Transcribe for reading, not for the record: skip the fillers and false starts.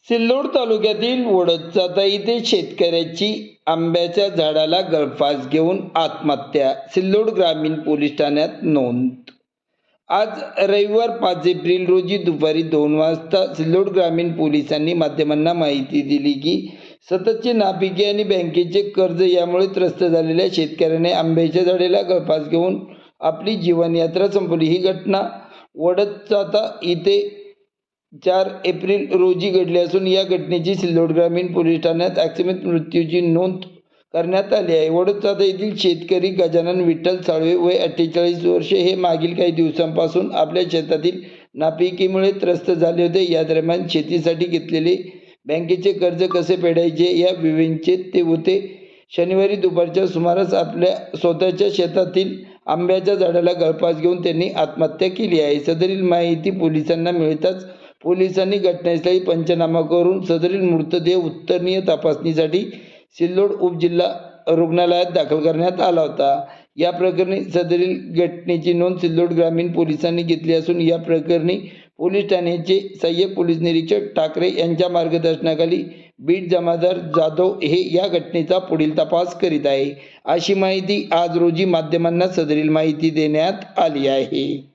सिल्लोड तालुक्यातील वडदचाता येथे शेतकऱ्याची आंब्याच्या झाडाला गळफास घेऊन आत्महत्या. सिल्लोड ग्रामीण पोलीस ठाण्यात नोंद. आज रविवार 5 एप्रिल रोजी दुपारी 2 वाजता सिल्लोड ग्रामीण पोलिसांनी माध्यमांना माहिती दिली की सततचे नापिकी आणि बँकेचे कर्ज यामुळे त्रस्त झालेल्या शेतकऱ्याने आंब्याच्या झाडाला गळफास घेऊन आपली जीवनयात्रा संपवली. ही घटना वडदचाता येथे 4 एप्रिल रोजी घडली असून या घटनेची सिल्लोड ग्रामीण पोलीस ठाण्यात आकस्मिक मृत्यूची नोंद करण्यात आली आहे. वडदचाता येथील शेतकरी गजानन विठ्ठल साळवे वय 48 वर्षे हे मागील काही दिवसांपासून आपल्या शेतातील नापिकीमुळे त्रस्त झाले होते. या दरम्यान शेतीसाठी घेतलेले बँकेचे कर्ज कसे फेडायचे या विवेचनेत ते होते. शनिवारी दुपारच्या सुमारास आपल्या स्वतःच्या शेतातील आंब्याच्या झाडाला गळफास घेऊन त्यांनी आत्महत्या केली आहे. सदरील माहिती पोलिसांना मिळताच पोलिसांनी घटनास्थळी पंचनामा करून सदरील मृतदेह उत्तरीय तपासणीसाठी सिल्लोड उपजिल्हा रुग्णालयात दाखल करण्यात आला होता. या प्रकरणी सदरील घटनेची नोंद सिल्लोड ग्रामीण पोलिसांनी घेतली असून या प्रकरणी पोलीस ठाण्याचे सहाय्यक पोलीस निरीक्षक ठाकरे यांच्या मार्गदर्शनाखाली बीट जमादार जाधव हे या घटनेचा पुढील तपास करीत आहे. अशी माहिती आज रोजी माध्यमांना सदरील माहिती देण्यात आली आहे.